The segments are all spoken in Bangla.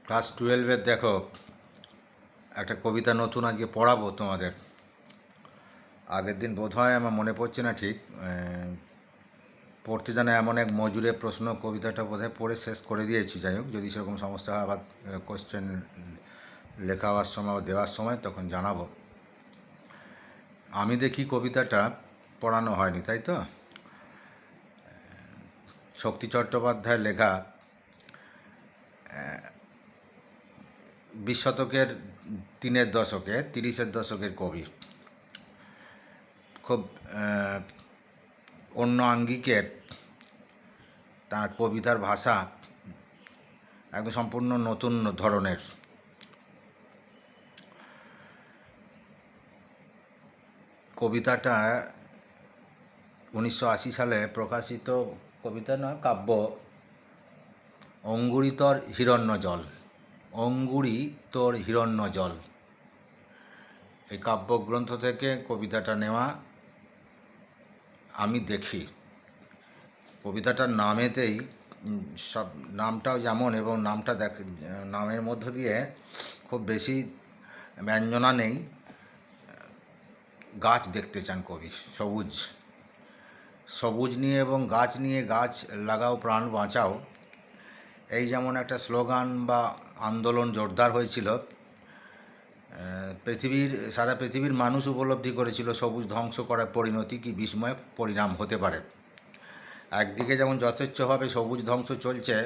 ক্লাস 12-এর দেখো একটা কবিতা নতুন আজকে পড়াবো তোমাদের। আগের দিন বোধহয় আমার মনে পড়ছে না ঠিক, পড়তে জানা এমন এক মজুরে প্রশ্ন কবিতাটা বোধহয় পড়ে শেষ করে দিয়েছি। যাই হোক, যদি সেরকম সমস্যা হয় আবার কোশ্চেন লেখা হওয়ার সময় বা দেওয়ার সময় তখন জানাবো। আমি দেখি কবিতাটা পড়ানো হয়নি, তাই তো? শক্তি চট্টোপাধ্যায়ের লেখা, 20 শতকের 3-এর দশকে 30-এর দশকের কবি। খুব অন্য আঙ্গিকের তার কবিতার ভাষা, একদম সম্পূর্ণ নতুন ধরনের। কবিতাটা 1980 সালে প্রকাশিত কবিতা নয়, কাব্য, অঙ্গুরি তোর হিরণ্য জল। অঙ্গুরি তোর হিরণ্য জল, এই কাব্যগ্রন্থ থেকে কবিতাটা নেওয়া। আমি দেখি কবিতাটার নামেতেই সব, নামটাও যেমন, এবং নামের মধ্য দিয়ে খুব বেশি ব্যঞ্জনা নেই। গাছ দেখতে চান কবি, সবুজ সবুজ নিয়ে এবং গাছ নিয়ে। গাছ লাগাও প্রাণ বাঁচাও, এই যেমন একটা স্লোগান বা আন্দোলন জোরদার হয়েছিল। সারা পৃথিবীর মানুষ উপলব্ধি করেছিল সবুজ ধ্বংস করার পরিণতি কি বিস্ময় পরিণাম হতে পারে। একদিকে যেমন যথেচ্ছভাবে সবুজ ধ্বংস চলছে,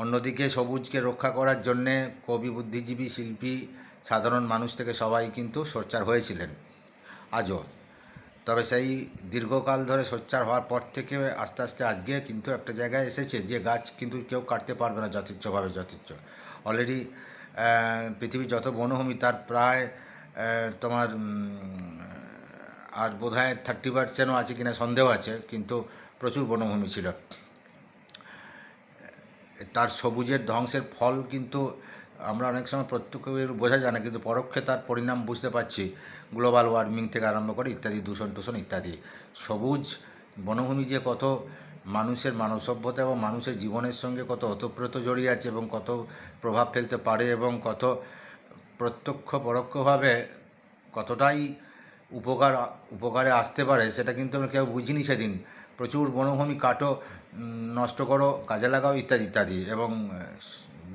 অন্যদিকে সবুজকে রক্ষা করার জন্যে কবি, বুদ্ধিজীবী, শিল্পী, সাধারণ মানুষ থেকে সবাই কিন্তু সোচ্চার হয়েছিলেন আজও। তবে সেই দীর্ঘকাল ধরে সোচ্চার হওয়ার পর থেকে আস্তে আস্তে আজকে কিন্তু একটা জায়গায় এসেছে যে গাছ কিন্তু কেউ কাটতে পারবে না যথেচ্ছভাবে। অলরেডি পৃথিবীর যত বনভূমি তার প্রায় তোমার আর বোধহয় 30% আছে কিনা সন্দেহ আছে, কিন্তু প্রচুর বনভূমি ছিল। তার সবুজের ধ্বংসের ফল কিন্তু আমরা অনেক সময় প্রত্যক্ষ বোঝা যায় না, কিন্তু পরোক্ষে তার পরিণাম বুঝতে পারছি। গ্লোবাল ওয়ার্মিং থেকে আরম্ভ করে ইত্যাদি, দূষণ ইত্যাদি। সবুজ বনভূমি যে কত মানুষের, মানব সভ্যতা এবং মানুষের জীবনের সঙ্গে কত ওতপ্রোত জড়িয়ে আছে এবং কত প্রভাব ফেলতে পারে এবং কত প্রত্যক্ষ পরোক্ষভাবে কতটাই উপকারে আসতে পারে, সেটা কিন্তু আমরা কেউ বুঝিনি সেদিন। প্রচুর বনভূমি কাটো, নষ্ট করো, কাজে লাগাও, ইত্যাদি ইত্যাদি। এবং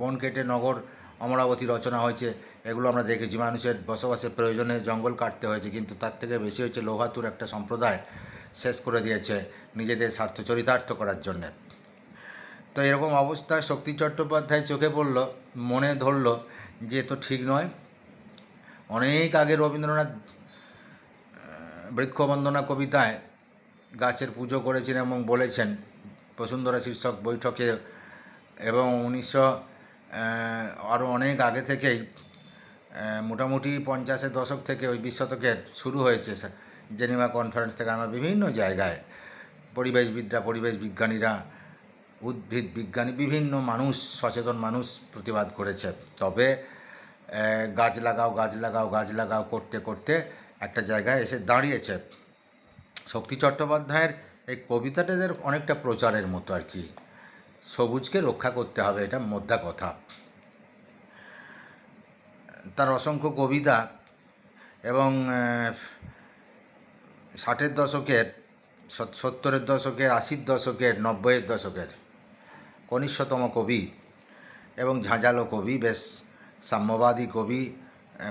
বন কেটে নগর অমরাবতী রচনা হয়েছে, এগুলো আমরা দেখেছি। মানুষের বসবাসের প্রয়োজনে জঙ্গল কাটতে হয়েছে, কিন্তু তার থেকে বেশি হচ্ছে লোহাতুর একটা সম্প্রদায় শেষ করে দিয়েছে নিজেদের স্বার্থ চরিতার্থ করার জন্যে। তো এরকম অবস্থায় শক্তি চট্টোপাধ্যায় চোখে পড়ল, মনে ধরল যে তো ঠিক নয়। অনেক আগে রবীন্দ্রনাথ বৃক্ষবন্দনা কবিতায় গাছের পুজো করেছেন এবং বলেছেন বসুন্ধরা শীর্ষক বৈঠকে, এবং 1900 আরও অনেক আগে থেকেই, মোটামুটি 50-এর দশক থেকে ওই 20 শতকের শুরু হয়েছে জেনেভা কনফারেন্স থেকে আমরা বিভিন্ন জায়গায় পরিবেশবিদরা, পরিবেশ বিজ্ঞানীরা, উদ্ভিদ বিজ্ঞানী, বিভিন্ন মানুষ, সচেতন মানুষ প্রতিবাদ করেছে। তবে গাছ লাগাও গাছ লাগাও গাছ লাগাও করতে করতে একটা জায়গায় এসে দাঁড়িয়েছে। শক্তি চট্টোপাধ্যায়ের এই কবিতাটাদের অনেকটা প্রচারের মতো আর কি। সবুজকে রক্ষা করতে হবে, এটা মোদ্দা কথা। তার অসংখ্য কবিতা, এবং 60-এর দশকের, 70-এর দশকের, 80-এর দশকের, 90-এর দশকের কনিষ্ঠতম কবি এবং ঝাঁঝালো কবি, বেশ সাম্যবাদী কবি,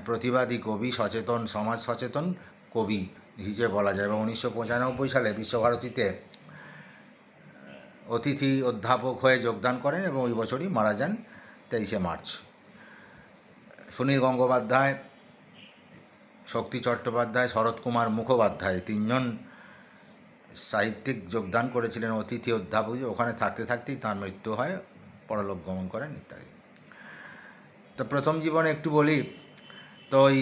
প্রতিবাদী কবি, সচেতন, সমাজ সচেতন কবি হিসেবে বলা যায়। এবং 1995 সালে বিশ্বভারতীতে অতিথি অধ্যাপক হয়ে যোগদান করেন এবং ওই বছরই মারা যান 23শে মার্চ। সুনীল গঙ্গোপাধ্যায়, শক্তি চট্টোপাধ্যায়, শরৎ কুমার মুখোপাধ্যায় তিনজন সাহিত্যিক যোগদান করেছিলেন অতিথি অধ্যাপক। ওখানে থাকতে থাকতেই তাঁর মৃত্যু হয়, পরলোক গমন করেন ইত্যাদি। তো প্রথম জীবনে একটু বলি, তো ওই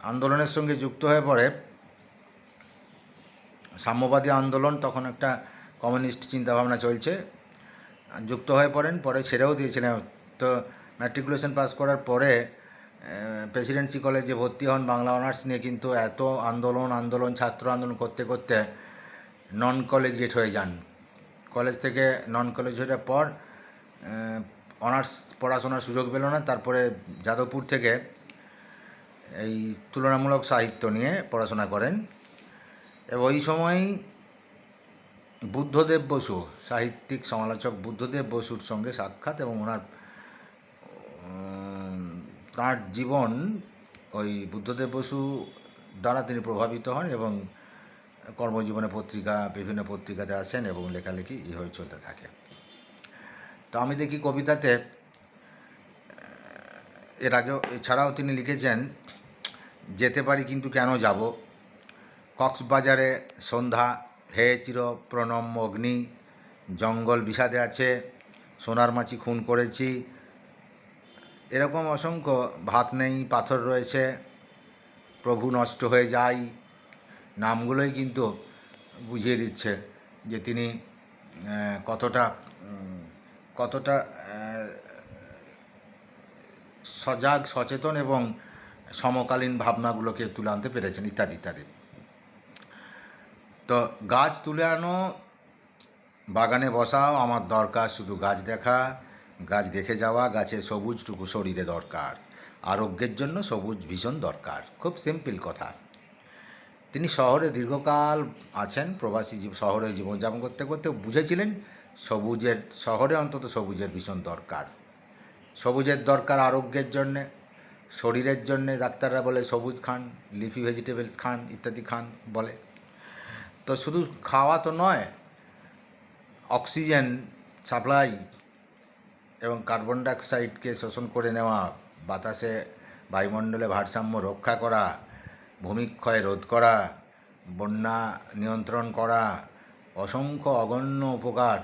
আন্দোলনের সঙ্গে যুক্ত হয়ে পড়ে সাম্যবাদী আন্দোলন, তখন একটা কমিউনিস্ট চিন্তাভাবনা চলছে, যুক্ত হয়ে পড়েন। পরে ছেড়েও দিয়েছিলেন। তো ম্যাট্রিকুলেশন পাস করার পরে প্রেসিডেন্সি কলেজে ভর্তি হন বাংলা অনার্স নিয়ে, কিন্তু এত আন্দোলন ছাত্র আন্দোলন করতে করতে নন কলেজিয়েট হয়ে যান। কলেজ থেকে নন কলেজ হওয়ার পর অনার্স পড়াশোনার সুযোগ পেল না, তারপরে যাদবপুর থেকে এই তুলনামূলক সাহিত্য নিয়ে পড়াশোনা করেন। এবং ওই সময়ই বুদ্ধদেব বসু, সাহিত্যিক সমালোচক বুদ্ধদেব বসুর সঙ্গে সাক্ষাৎ, এবং তাঁর জীবন ওই বুদ্ধদেব বসু দ্বারা তিনি প্রভাবিত হন এবং কর্মজীবনে বিভিন্ন পত্রিকাতে আসেন এবং লেখালেখি হয়ে চলতে থাকে। তো আমি দেখি কবিতাতে এর আগেও এছাড়াও তিনি লিখেছেন, যেতে পারি কিন্তু কেন যাব, কক্সবাজারে সন্ধ্যা, হে চির প্রণম্য অগ্নি, জঙ্গল বিষাদে আছে, সোনার মাছি খুন করেছি, এরকম অসংখ্য, ভাত নেই পাথর রয়েছে, প্রভু নষ্ট হয়ে যায়, নামগুলোই কিন্তু বুঝিয়ে দিচ্ছে যে তিনি কতটা কতটা সজাগ, সচেতন এবং সমকালীন ভাবনাগুলোকে তুলে আনতে পেরেছেন, ইত্যাদি ইত্যাদি। তো গাছ তুলে আনো, বাগানে বসাও, আমার দরকার শুধু গাছ দেখা, গাছ দেখে যাওয়া, গাছের সবুজটুকু শরীরে দরকার, আরোগ্যের জন্য সবুজ ভীষণ দরকার। খুব সিম্পল কথা। তিনি শহরে দীর্ঘকাল আছেন, প্রবাসী শহরে জীবনযাপন করতে করতে বুঝেছিলেন শহরে অন্তত সবুজের ভীষণ দরকার। সবুজের দরকার আরোগ্যের জন্যে, শরীরের জন্যে। ডাক্তাররা বলে সবুজ খান, লিফি ভেজিটেবলস খান, ইত্যাদি খান বলে। তো শুধু খাওয়া তো নয়, অক্সিজেন সাপ্লাই এবং কার্বন ডাইঅক্সাইডকে শোষণ করে নেওয়া, বাতাসে বায়ুমণ্ডলে ভারসাম্য রক্ষা করা, ভূমিক্ষয় রোধ করা, বন্যা নিয়ন্ত্রণ করা, অসংখ্য অগণ্য উপকার।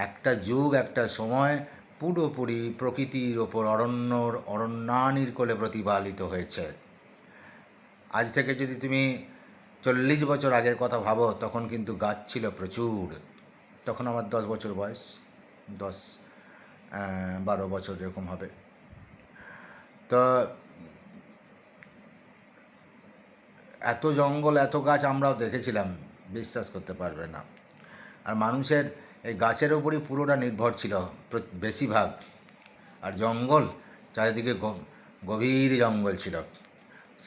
একটা যুগ, একটা সময় পুরোপুরি প্রকৃতির ওপর অরণ্যানীর কোলে প্রতিপালিত হয়েছে। আজ থেকে যদি তুমি 40 বছর আগের কথা ভাবো, তখন কিন্তু গাছ ছিল প্রচুর। তখন আমার 10 বছর বয়স, 10-12 বছর এরকম হবে। তো এত জঙ্গল, এত গাছ আমরাও দেখেছিলাম, বিশ্বাস করতে পারবে না। আর মানুষের এই গাছের ওপরই পুরোটা নির্ভর ছিল বেশিরভাগ। আর জঙ্গল চারিদিকে গভীর জঙ্গল ছিল।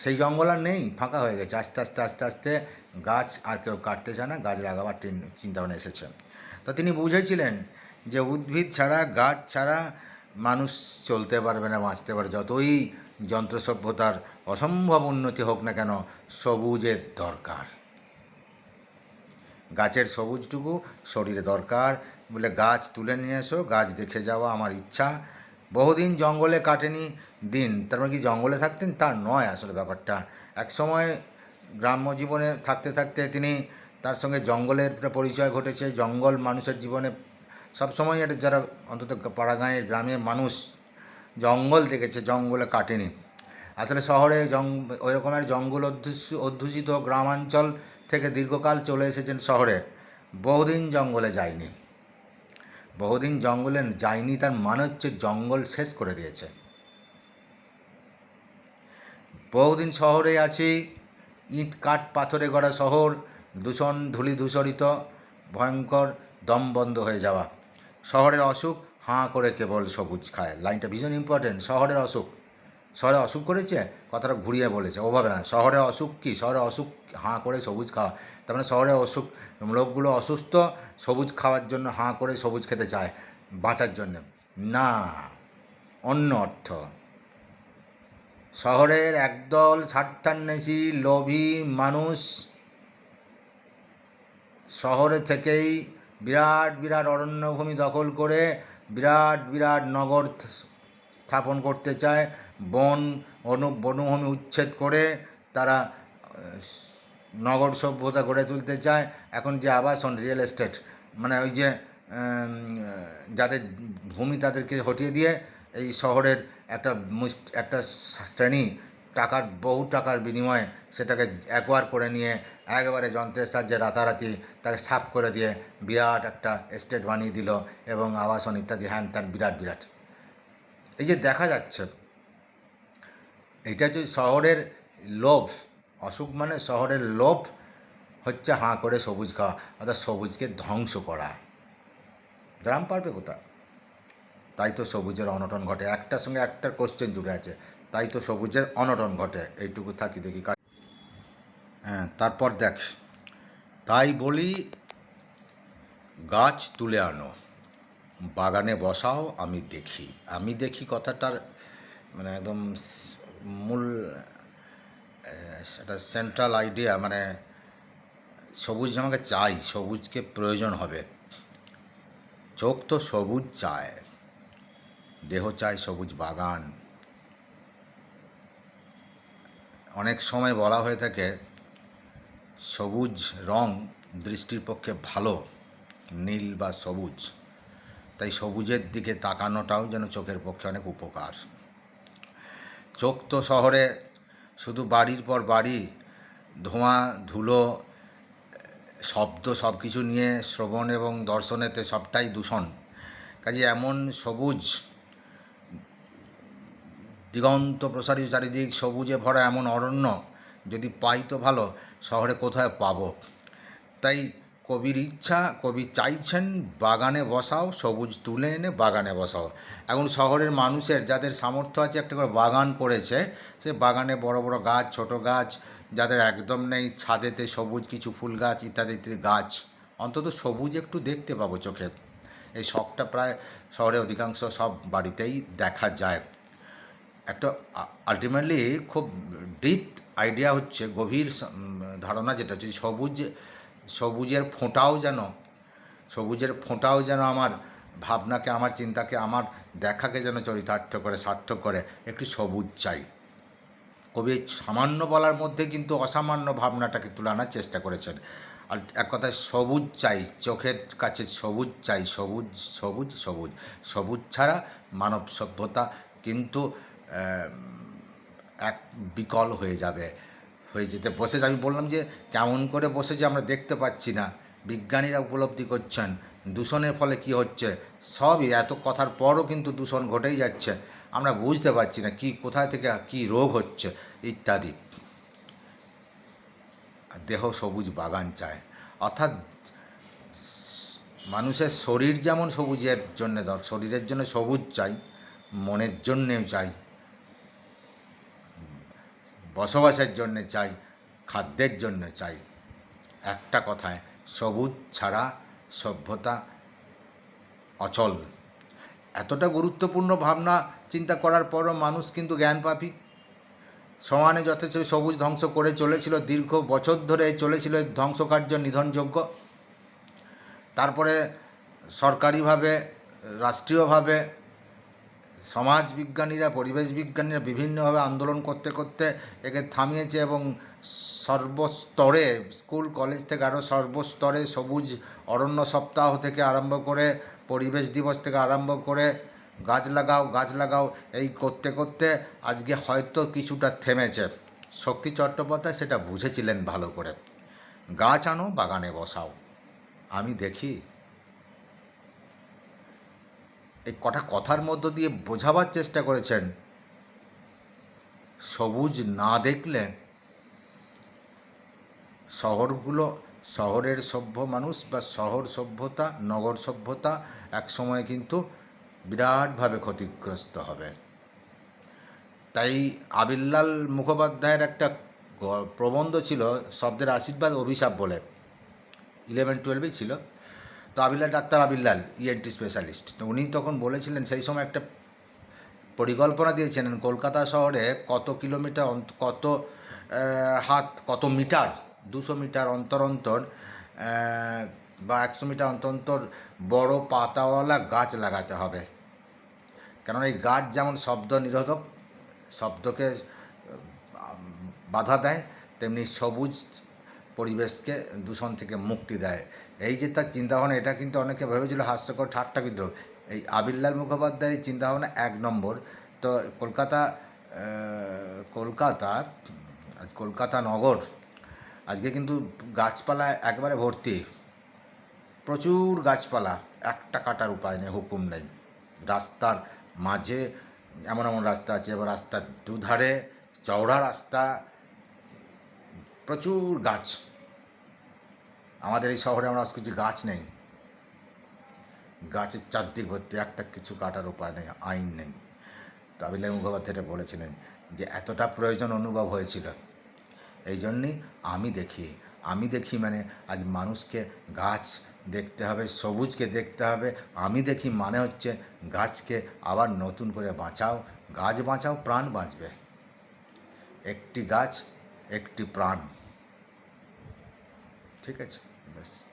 সেই জঙ্গল আর নেই, ফাঁকা হয়ে গেছে। আস্তে আস্তে আস্তে আস্তে গাছ আর কেউ কাটতে চায় না, গাছ লাগাবার চিন্তাভাবনা এসেছে। তো তিনি বুঝেছিলেন যে উদ্ভিদ ছাড়া, গাছ ছাড়া মানুষ চলতে পারবে না, বাঁচতে পারে। যতই যন্ত্র সভ্যতার অসম্ভব উন্নতি হোক না কেন, সবুজের দরকার। গাছের সবুজটুকু শরীরে দরকার বলে গাছ তুলে নিয়ে এসো, গাছ দেখে যাওয়া আমার ইচ্ছা। বহুদিন জঙ্গলে কাটেনি দিন। তার মানে কি জঙ্গলে থাকতেন? তার নয় আসলে ব্যাপারটা। এক সময় গ্রাম্য জীবনে থাকতে থাকতে তিনি, তার সঙ্গে জঙ্গলের একটা পরিচয় ঘটেছে। জঙ্গল মানুষের জীবনে সবসময় একটা, যারা অন্তত পাড়াগাঁয়ের গ্রামের মানুষ জঙ্গল দেখেছে, জঙ্গলে কাটেনি। আসলে শহরে ওই রকমের জঙ্গল অধ্যুষিত গ্রামাঞ্চল থেকে দীর্ঘকাল চলে এসেছেন শহরে, বহুদিন জঙ্গলে যায়নি। বহুদিন জঙ্গলে যায়নি তার মানে হচ্ছে জঙ্গল শেষ করে দিয়েছে। বহুদিন শহরে আছি, ইট কাঠ পাথরে গড়া শহর, দূষণ ধূলি ধূসরিত, ভয়ঙ্কর, দম বন্ধ হয়ে যাওয়া। শহরের অসুখ, হাঁ করে কেবল সবুজ খায়। লাইনটা ভীষণ ইম্পর্টেন্ট। শহরের অসুখ, শহরে অসুখ করেছে, কথাটা ঘুরিয়ে বলেছে, ওভাবে না। শহরে অসুখ কি? শহরে অসুখ হাঁ করে সবুজ খাওয়া। তার মানে শহরে অসুখ, লোকগুলো অসুস্থ, সবুজ খাওয়ার জন্য হাঁ করে সবুজ খেতে চায় বাঁচার জন্য। না, অন্য অর্থ। শহরের একদল স্বার্থান্বেষী লোভী মানুষ শহরে থেকেই বিরাট বিরাট অরণ্যভূমি দখল করে বিরাট বিরাট নগর স্থাপন করতে চায়। বনভূমি উচ্ছেদ করে তারা নগর সভ্যতা গড়ে তুলতে চায়। এখন যে আবাসন, রিয়েল এস্টেট, মানে ওই যে যাদের ভূমি তাদেরকে হটিয়ে দিয়ে এই শহরের একটা শ্রেণী বহু টাকার বিনিময়ে সেটাকে অ্যাকোয়ার করে নিয়ে একেবারে যন্ত্রের সাহায্যে রাতারাতি তাকে সাফ করে দিয়ে বিরাট একটা এস্টেট বানিয়ে দিল, এবং আবাসন ইত্যাদি হ্যান ত্যান বিরাট বিরাট। এই যে দেখা যাচ্ছে, এটা হচ্ছে শহরের লোভ। অসুখ মানে শহরের লোভ হচ্ছে হাঁ করে সবুজ খাওয়া, অর্থাৎ সবুজকে ধ্বংস করা। গ্রাম পারবে কোথা? তাই তো সবুজের অনটন ঘটে। একটার সঙ্গে একটার কোশ্চেন জুড়ে আছে, তাই তো সবুজের অনটন ঘটে। এইটুকু থাকি দেখি। হ্যাঁ, তারপর দেখ, তাই বলি গাছ তুলে আনো, বাগানে বসাও, আমি দেখি। আমি দেখি কথাটার মানে একদম মূল সেটা সেন্ট্রাল আইডিয়া, মানে সবুজ আমাকে চাই, সবুজকে প্রয়োজন হবে। চোখ তো সবুজ চায়, দেহ চায় সবুজ বাগান। অনেক সময় বলা হয়ে থাকে সবুজ রং দৃষ্টির পক্ষে ভালো, নীল বা সবুজ। তাই সবুজের দিকে তাকানোটাও যেন চোখের পক্ষে অনেক উপকার। চোখ তো শহরে শুধু বাড়ির পর বাড়ি, ধোঁয়া, ধুলো, শব্দ, সব কিছু নিয়ে শ্রবণ এবং দর্শনেতে সবটাই দূষণ। কাজে এমন সবুজ, দিগন্ত প্রসারী চারিদিক সবুজে ভরা এমন অরণ্য যদি পাই তো ভালো, শহরে কোথায় পাবো? তাই কবির ইচ্ছা, কবি চাইছেন বাগানে বসাও, সবুজ তুলে এনে বাগানে বসাও। এখন শহরের মানুষের যাদের সামর্থ্য আছে একটা করে বাগান করেছে, সে বাগানে বড় বড় গাছ, ছোট গাছ, যাদের একদম নেই ছাদেতে সবুজ কিছু ফুল গাছ ইত্যাদি ইত্যাদি গাছ, অন্তত সবুজ একটু দেখতে পাবো চোখে। এই শখটা প্রায় শহরে অধিকাংশ সব বাড়িতেই দেখা যায়। একটা আলটিমেটলি খুব ডিপ আইডিয়া হচ্ছে, গভীর ধারণা যেটা হচ্ছে সবুজের ফোঁটাও যেন আমার ভাবনাকে, আমার চিন্তাকে, আমার দেখাকে যেন চরিতার্থ করে, সার্থক করে। একটু সবুজ চাই। কবি সামান্য বলার মধ্যে কিন্তু অসামান্য ভাবনাটাকে তুলে আনার চেষ্টা করেছেন। আর এক কথায় সবুজ চাই, চোখের কাছে সবুজ চাই, সবুজ সবুজ সবুজ। সবুজ ছাড়া মানব সভ্যতা কিন্তু এক বিকল হয়ে যেতে বসেছে। আমি বললাম যে কেমন করে বসেছে আমরা দেখতে পাচ্ছি না, বিজ্ঞানীরা উপলব্ধি করছেন দূষণের ফলে কি হচ্ছে। সবই এত কথার পরও কিন্তু দূষণ ঘটেই যাচ্ছে, আমরা বুঝতে পারছি না কি, কোথায় থেকে কি রোগ হচ্ছে ইত্যাদি। দেহ সবুজ বাগান চায়, অর্থাৎ মানুষের শরীর যেমন সবুজের জন্য শরীরের জন্য সবুজ চাই, মনের জন্যেও চাই, বসবাসের জন্য চাই, খাদ্যের জন্য চাই। একটা কথায়, সবুজ ছাড়া সভ্যতা অচল। এতটা গুরুত্বপূর্ণ ভাবনা চিন্তা করার পরও মানুষ কিন্তু জ্ঞানপাপী। সমানে যথেষ্ট সবুজ ধ্বংস করে চলেছিল, দীর্ঘ বছর ধরে চলেছিল ধ্বংসকার্য নিধনযোগ্য। তারপরে সরকারিভাবে, রাষ্ট্রীয়ভাবে সমাজ বিজ্ঞানীরা, পরিবেশ বিজ্ঞানীরা বিভিন্নভাবে আন্দোলন করতে করতে একে থামিয়েছে, এবং সর্বস্তরে, স্কুল কলেজ থেকে আরও সর্বস্তরে সবুজ অরণ্য সপ্তাহ থেকে আরম্ভ করে, পরিবেশ দিবস থেকে আরম্ভ করে গাছ লাগাও গাছ লাগাও, এই করতে করতে আজকে হয়তো কিছুটা থেমেছে। শক্তি চট্টোপাধ্যায় সেটা বুঝেছিলেন ভালো করে। গাছ আনো, বাগানে বসাও, আমি দেখি। এই কথার মধ্য দিয়ে বোঝাবার চেষ্টা করেছেন সবুজ না দেখলে শহরের সভ্য মানুষ বা শহর সভ্যতা, নগর সভ্যতা একসময় কিন্তু বিরাটভাবে ক্ষতিগ্রস্ত হবে। তাই আবিল্লাল মুখোপাধ্যায়ের একটা প্রবন্ধ ছিল শব্দের আশীর্বাদ অভিশাপ বলে, 11-12 ছিল। তো ডাক্তার আবিল্লাল ইএনটি স্পেশালিস্ট, তো উনি তখন বলেছিলেন, সেই সময় একটা পরিকল্পনা দিয়েছিলেন কলকাতা শহরে কত কিলোমিটার কত কত মিটার, 200 মিটার অন্তর অন্তর বা 100 মিটার অন্তর অন্তর বড় পাতাওয়ালা গাছ লাগাতে হবে। কারণ এই গাছ যেমন শব্দ নিরোধক, শব্দকে বাধা দেয়, তেমনি সবুজ পরিবেশকে দূষণ থেকে মুক্তি দেয়। এই যে তার চিন্তাভাবনা, এটা কিন্তু অনেকে ভেবেছিল হাস্যকর, ঠাট্টা বিদ্রোহ। এই আবিল্লাল মুখোপাধ্যায়ের চিন্তাভাবনা 1 নম্বর। তো কলকাতা নগর আজকে কিন্তু গাছপালায় একবারে ভর্তি, প্রচুর গাছপালা, একটা কাটার উপায় নেই, হুকুম নেই। রাস্তার মাঝে এমন এমন রাস্তা আছে, এবার রাস্তার দুধারে চওড়া রাস্তা, প্রচুর গাছ। আমাদের এই শহরে আমরা কিছু গাছ নেই। গাছের চারদিক ভর্তি, একটা কিছু কাটার উপায় নেই, আইন নেই। তো আবির্লাল মুখোপাধ্যায় এটা বলেছিলেন যে এতটা প্রয়োজন অনুভব হয়েছিল। এই জন্যেই আমি দেখি মানে আজ মানুষকে গাছ দেখতে হবে, সবুজকে দেখতে হবে। আমি দেখি মানে হচ্ছে গাছকে আবার নতুন করে বাঁচাও, গাছ বাঁচাও, প্রাণ বাঁচবে। একটি গাছ একটি প্রাণ। ঠিক আছে, ব্যাস।